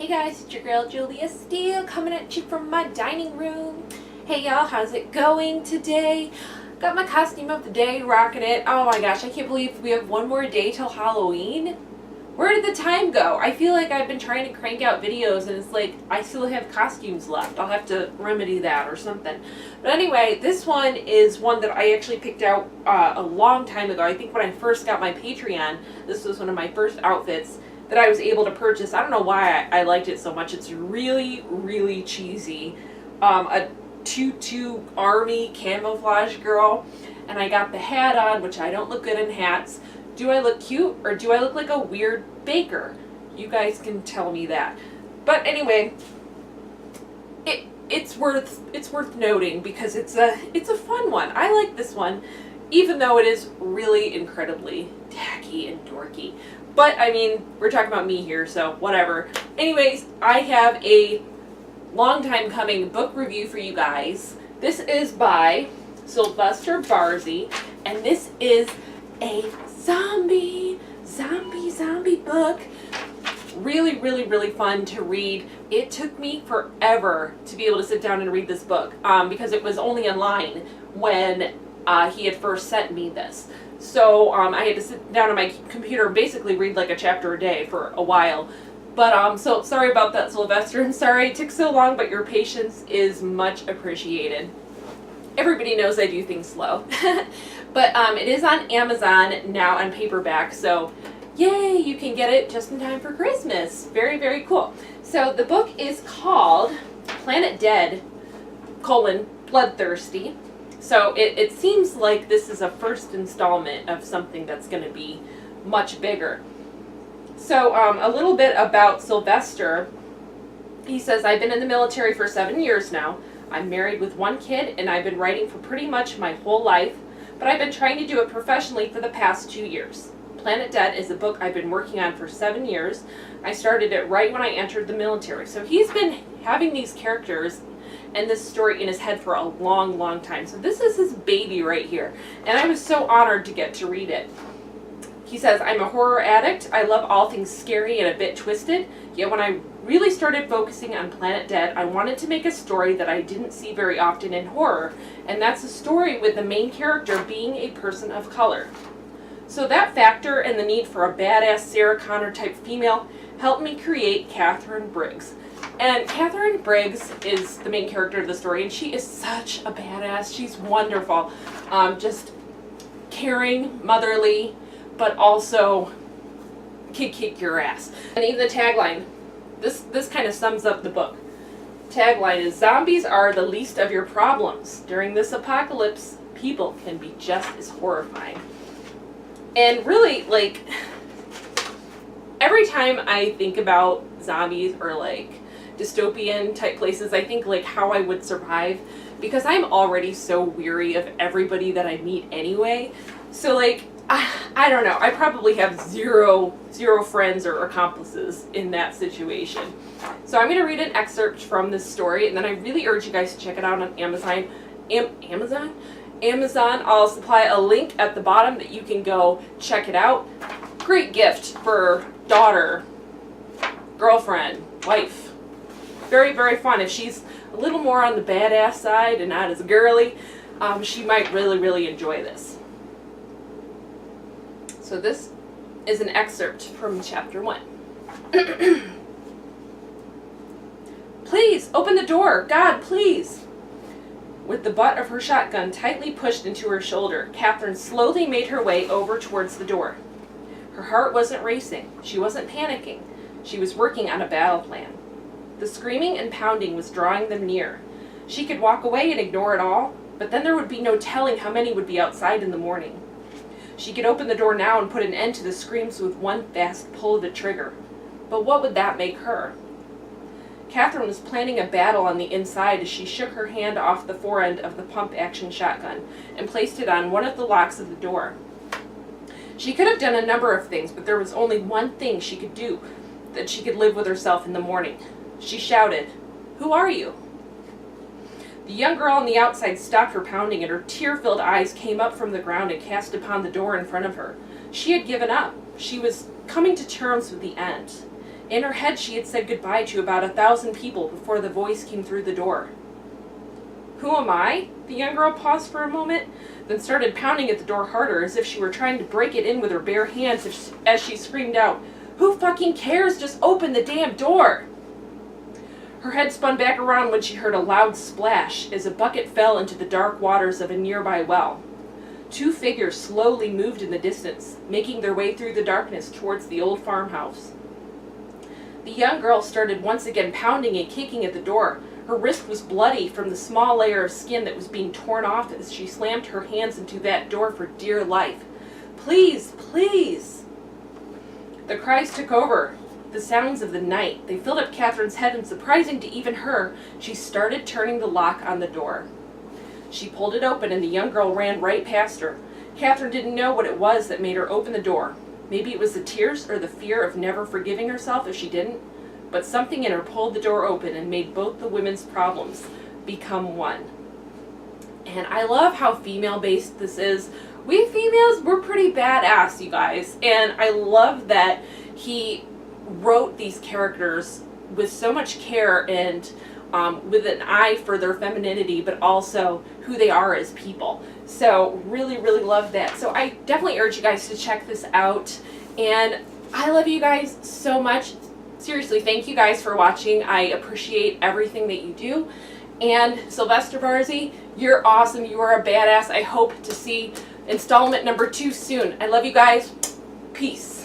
Hey guys, it's your girl Julia Steele coming at you from my dining room. Hey y'all, how's it going today? Got my costume of the day, rocking it. Oh my gosh, I can't believe we have one more day till Halloween. Where did the time go? I feel like I've been trying to crank out videos and it's like I still have costumes left. I'll have to remedy that or something. But anyway, this one is one that I actually picked out a long time ago. I think when I first got my Patreon, this was one of my first outfits that I was able to purchase. I don't know why I liked it so much. It's really, really cheesy. A tutu army camouflage girl. And I got the hat on, which I don't look good in hats. Do I look cute or do I look like a weird baker? You guys can tell me that. But anyway, it's worth noting because it's a fun one. I like this one, even though it is really incredibly tacky and dorky. But I mean, we're talking about me here, so whatever. Anyways, I have a long time coming book review for you guys. This is by Sylvester Barzy, and this is a zombie book. Really, really, really fun to read. It took me forever to be able to sit down and read this book because it was only online when he had first sent me this. So I had to sit down on my computer and basically read like a chapter a day for a while. But so sorry about that, Sylvester. I'm sorry it took so long, but your patience is much appreciated. Everybody knows I do things slow. But it is on Amazon now on paperback, so yay, you can get it just in time for Christmas. Very, very cool. So the book is called Planet Dead, Bloodthirsty. So it seems like this is a first installment of something that's going to be much bigger. So a little bit about Sylvester. He says, I've been in the military for 7 years now. I'm married with 1 kid, and I've been writing for pretty much my whole life, but I've been trying to do it professionally for the past 2 years. Planet Dead is a book I've been working on for 7 years. I started it right when I entered the military. So he's been having these characters and this story in his head for a long, long time. So this is his baby right here. And I was so honored to get to read it. He says, I'm a horror addict. I love all things scary and a bit twisted. Yet when I really started focusing on Planet Dead, I wanted to make a story that I didn't see very often in horror. And that's a story with the main character being a person of color. So that factor and the need for a badass Sarah Connor type female helped me create Catherine Briggs. And Catherine Briggs is the main character of the story, and she is such a badass. She's wonderful. Just caring, motherly, but also kick your ass. And even the tagline, this kind of sums up the book. Tagline is, zombies are the least of your problems. During this apocalypse, people can be just as horrifying. And really, like, every time I think about zombies or like dystopian type places, I think like how I would survive, because I'm already so weary of everybody that I meet anyway. So like, I don't know, I probably have zero friends or accomplices in that situation. So I'm going to read an excerpt from this story, and then I really urge you guys to check it out on Amazon. Amazon. I'll supply a link at the bottom that you can go check it out. Great gift for daughter, girlfriend, wife. Very, very fun. If she's a little more on the badass side and not as girly, she might really, really enjoy this. So this is an excerpt from chapter 1. Please, open the door. God, please. With the butt of her shotgun tightly pushed into her shoulder, Catherine slowly made her way over towards the door. Her heart wasn't racing. She wasn't panicking. She was working on a battle plan. The screaming and pounding was drawing them near. She could walk away and ignore it all, but then there would be no telling how many would be outside in the morning. She could open the door now and put an end to the screams with one fast pull of the trigger. But what would that make her? Catherine was planning a battle on the inside as she shook her hand off the forend of the pump-action shotgun and placed it on one of the locks of the door. She could have done a number of things, but there was only one thing she could do, that she could live with herself in the morning. She shouted, "Who are you?" The young girl on the outside stopped her pounding, and her tear-filled eyes came up from the ground and cast upon the door in front of her. She had given up. She was coming to terms with the end. In her head, she had said goodbye to about 1,000 people before the voice came through the door. Who am I? The young girl paused for a moment, then started pounding at the door harder as if she were trying to break it in with her bare hands as she screamed out, "Who fucking cares? Just open the damn door!" Her head spun back around when she heard a loud splash as a bucket fell into the dark waters of a nearby well. 2 figures slowly moved in the distance, making their way through the darkness towards the old farmhouse. The young girl started once again pounding and kicking at the door. Her wrist was bloody from the small layer of skin that was being torn off as she slammed her hands into that door for dear life. "Please, please!" The cries took over, the sounds of the night. They filled up Catherine's head, and surprising to even her, she started turning the lock on the door. She pulled it open, and the young girl ran right past her. Catherine didn't know what it was that made her open the door. Maybe it was the tears or the fear of never forgiving herself if she didn't. But something in her pulled the door open and made both the women's problems become one. And I love how female-based this is. We females, we're pretty badass, you guys. And I love that he wrote these characters with so much care and with an eye for their femininity, but also who they are as people. So really, really love that. So I definitely urge you guys to check this out. And I love you guys so much. Seriously, thank you guys for watching. I appreciate everything that you do. And Sylvester Barzy, you're awesome. You are a badass. I hope to see installment number 2 soon. I love you guys. Peace.